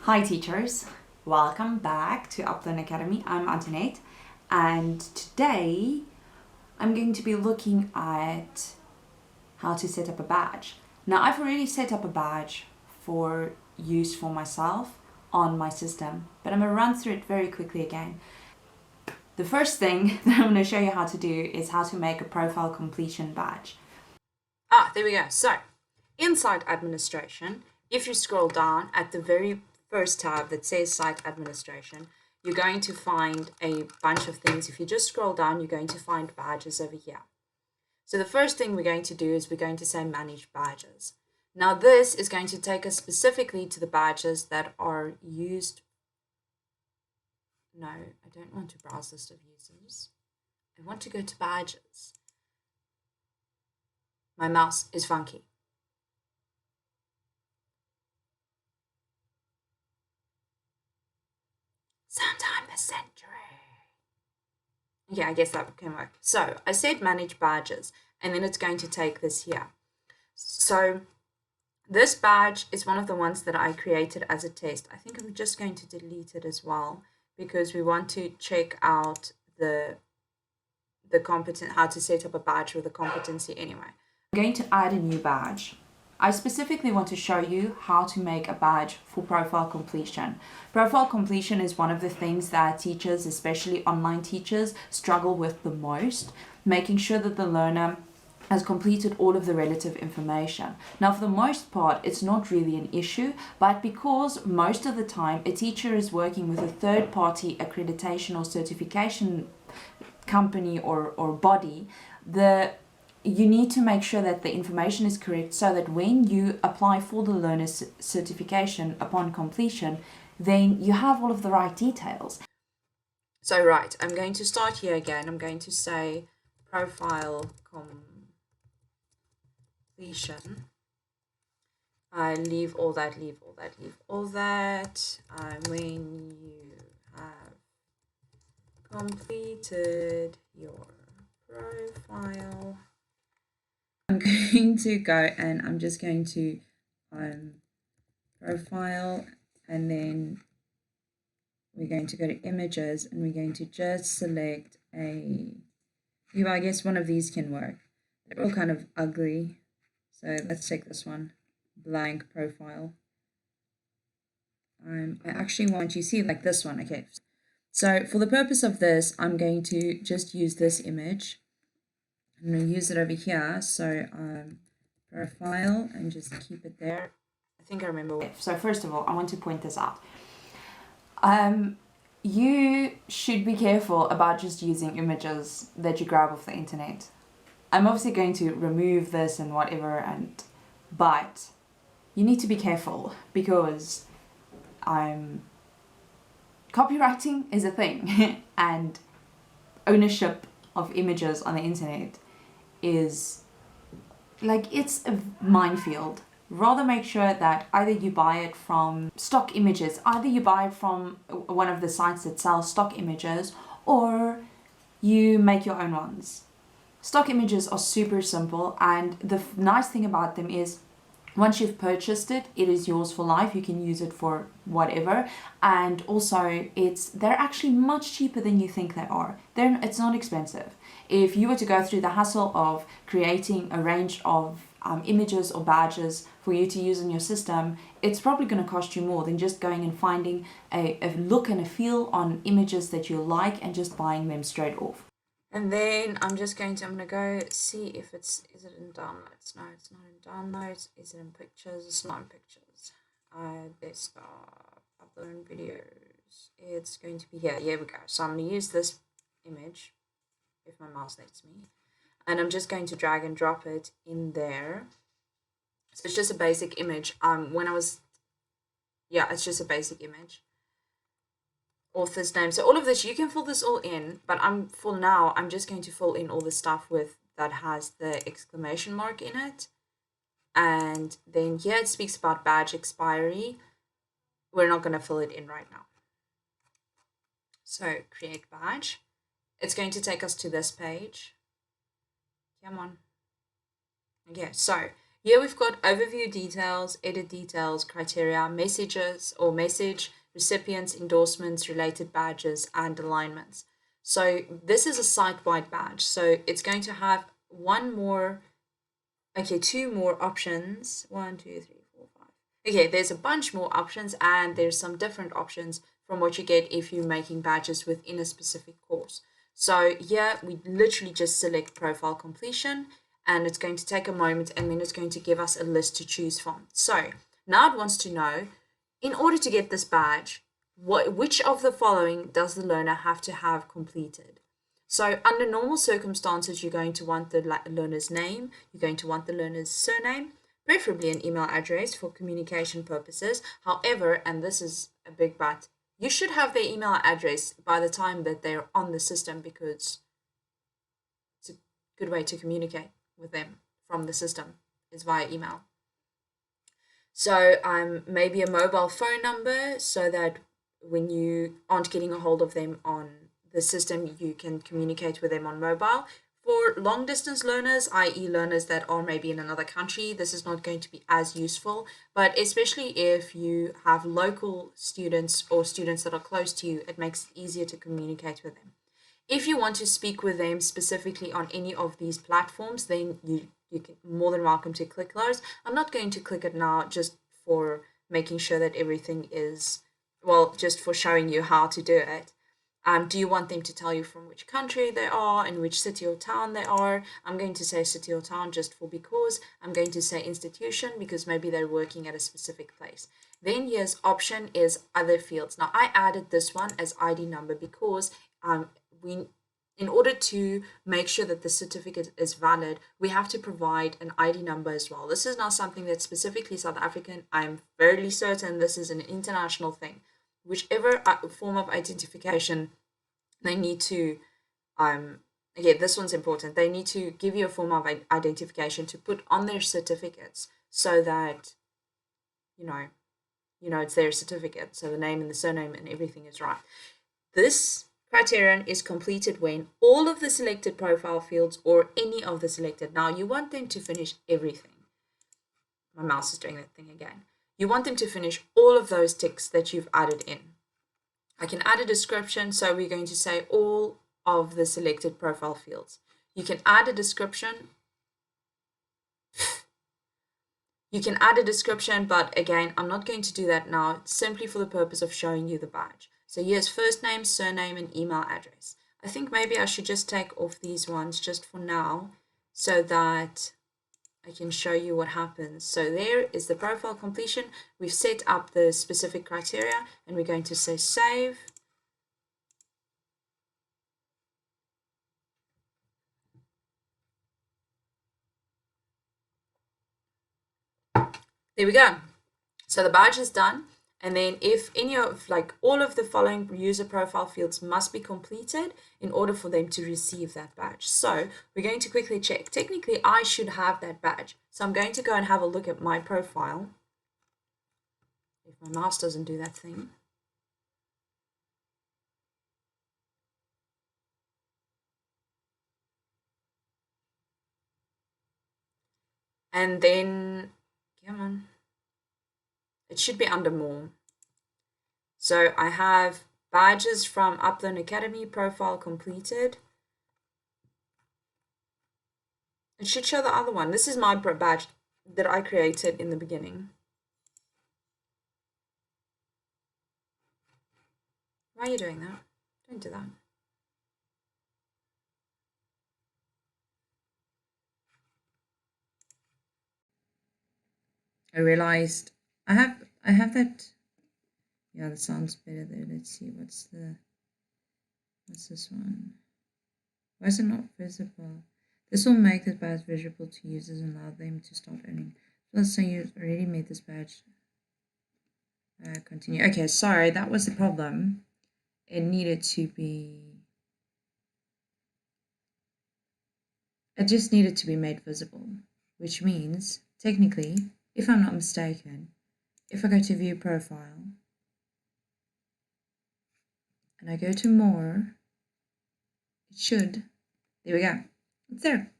Hi teachers, welcome back to Uplearn Academy. I'm Antoinette and today I'm going to be looking at how to set up a badge. Now I've already set up a badge for use for myself on my system, but I'm going to run through it very quickly again. The first thing that I'm going to show you how to do is how to make a profile completion badge. There we go. So inside administration, if you scroll down at the very first tab that says site administration, you're going to find a bunch of things. If you just scroll down, you're going to find badges over here. So the first thing we're going to do is we're going to say manage badges. Now this is going to take us specifically to the badges that are used. No, I don't want to browse list of users. I want to go to badges. My mouse is funky. Sometime this century. Yeah, I guess that can work. So I said manage badges, and then it's going to take this here. So this badge is one of the ones that I created as a test. I think I'm just going to delete it as well because we want to check out the how to set up a badge with a competency anyway. I'm going to add a new badge. I specifically want to show you how to make a badge for profile completion. Profile completion is one of the things that teachers, especially online teachers, struggle with the most, making sure that the learner has completed all of the relative information. Now, for the most part, it's not really an issue, but because most of the time a teacher is working with a third-party accreditation or certification company or body, you need to make sure that the information is correct so that when you apply for the learner's certification upon completion, then you have all of the right details. So right, I'm going to start here again. I'm going to say profile completion. Leave all that. When you have completed your profile, I'm going to go and I'm just going to profile, and then we're going to go to images and we're going to just select I guess one of these can work. They're all kind of ugly. So let's take this one, blank profile. I actually want you to see like this one. Okay. So for the purpose of this, I'm going to just use this image. I'm going to use it over here. So profile and just keep it there. I think I remember. So first of all, I want to point this out. You should be careful about just using images that you grab off the internet. I'm obviously going to remove this and whatever, but you need to be careful because copywriting is a thing and ownership of images on the internet is like, it's a minefield. Rather make sure that either you buy it from stock images, either you buy it from one of the sites that sells stock images, or you make your own ones. Stock images are super simple, and the nice thing about them is once you've purchased it, it is yours for life. You can use it for whatever, and also they're actually much cheaper than you think they are. It's not expensive. If you were to go through the hassle of creating a range of images or badges for you to use in your system, it's probably going to cost you more than just going and finding a look and a feel on images that you like and just buying them straight off. And then I'm going to go see if is it in downloads? No, it's not in downloads. Is it in pictures? It's not in pictures. Desktop, upload videos. It's going to be here. Here we go. So I'm going to use this image, if my mouse lets me. And I'm just going to drag and drop it in there. So it's just a basic image. It's just a basic image. Author's name. So all of this, you can fill this all in, but for now, I'm just going to fill in all the stuff that has the exclamation mark in it. And then here it speaks about badge expiry. We're not going to fill it in right now. So create badge. It's going to take us to this page. Come on. Okay, so Here we've got overview details, edit details, criteria, messages or message, recipients, endorsements, related badges, and alignments. So this is a site-wide badge. So it's going to have two more options. 1, 2, 3, 4, 5. Okay, there's a bunch more options, and there's some different options from what you get if you're making badges within a specific course. So here we literally just select profile completion, and it's going to take a moment, and then it's going to give us a list to choose from. So now it wants to know, in order to get this badge, which of the following does the learner have to have completed? So under normal circumstances, you're going to want the learner's name, you're going to want the learner's surname, preferably an email address for communication purposes. However, and this is a big but, you should have their email address by the time that they're on the system, because it's a good way to communicate with them from the system is via email. So maybe a mobile phone number, so that when you aren't getting a hold of them on the system, you can communicate with them on mobile. For long distance learners, i.e. learners that are maybe in another country, this is not going to be as useful, but especially if you have local students or students that are close to you, it makes it easier to communicate with them. If you want to speak with them specifically on any of these platforms, then you can more than welcome to click those. I'm not going to click it now, just for making sure that everything is, well, just for showing you how to do it. Do you want them to tell you from which country they are and which city or town they are? I'm going to say city or town just for because. I'm going to say institution because maybe they're working at a specific place. Then here's option is other fields. Now I added this one as ID number because in order to make sure that the certificate is valid, we have to provide an ID number as well. This is not something that's specifically South African. I'm fairly certain this is an international thing. Whichever form of identification they need to, again, this one's important. They need to give you a form of identification to put on their certificates so that, you know, it's their certificate. So the name and the surname and everything is right. This criterion is completed when all of the selected profile fields or any of the selected. Now you want them to finish everything. My mouse is doing that thing again. You want them to finish all of those ticks that you've added in. I can add a description, so we're going to say all of the selected profile fields. You can add a description. You can add a description, but again, I'm not going to do that now, simply for the purpose of showing you the badge. So here's first name, surname, and email address. I think maybe I should just take off these ones just for now, so that I can show you what happens. So there is the profile completion. We've set up the specific criteria, and we're going to say save. There we go. So the badge is done. And then if any of, all of the following user profile fields must be completed in order for them to receive that badge. So we're going to quickly check. Technically, I should have that badge. So I'm going to go and have a look at my profile. If my mouse doesn't do that thing. And then, come on. It should be under more. So I have badges from Uplearn Academy, profile completed. It should show the other one. This is my badge that I created in the beginning. Why are you doing that? Don't do that. I realized I have that. Yeah, that sounds better there. Let's see, what's this one? Why is it not visible? This will make the badge visible to users and allow them to start earning. Let's say you already made this badge. Continue. Okay, sorry, that was the problem. It needed to be. It just needed to be made visible, which means technically, if I'm not mistaken, if I go to view profile and I go to more, it should, there we go, it's there.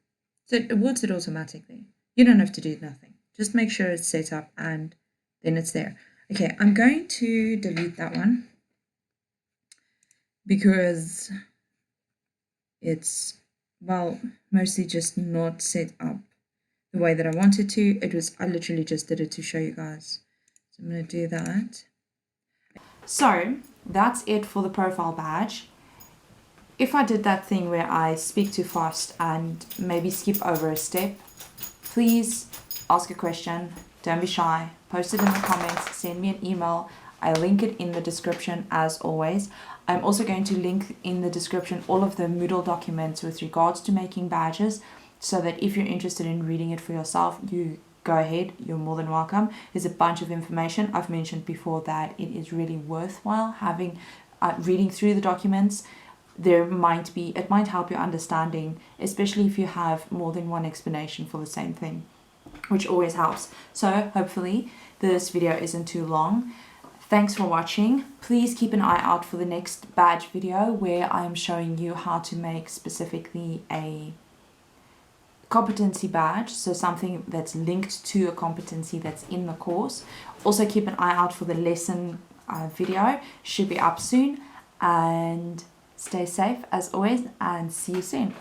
So it awards it automatically. You don't have to do nothing. Just make sure it's set up and then it's there. Okay, I'm going to delete that one because it's, well, mostly just not set up the way that I wanted to. I literally just did it to show you guys. So I'm going to do that. So that's it for the profile badge. If I did that thing where I speak too fast and maybe skip over a step, please ask a question. Don't be shy. Post it in the comments. Send me an email. I link it in the description as always. I'm also going to link in the description all of the Moodle documents with regards to making badges, so that if you're interested in reading it for yourself, you go ahead, you're more than welcome. There's a bunch of information. I've mentioned before that it is really worthwhile having reading through the documents. It might help your understanding, especially if you have more than one explanation for the same thing, which always helps. So hopefully this video isn't too long. Thanks for watching. Please keep an eye out for the next badge video where I am showing you how to make specifically a competency badge, so something that's linked to a competency that's in the course. Also keep an eye out for the lesson video, should be up soon, and stay safe as always, and see you soon.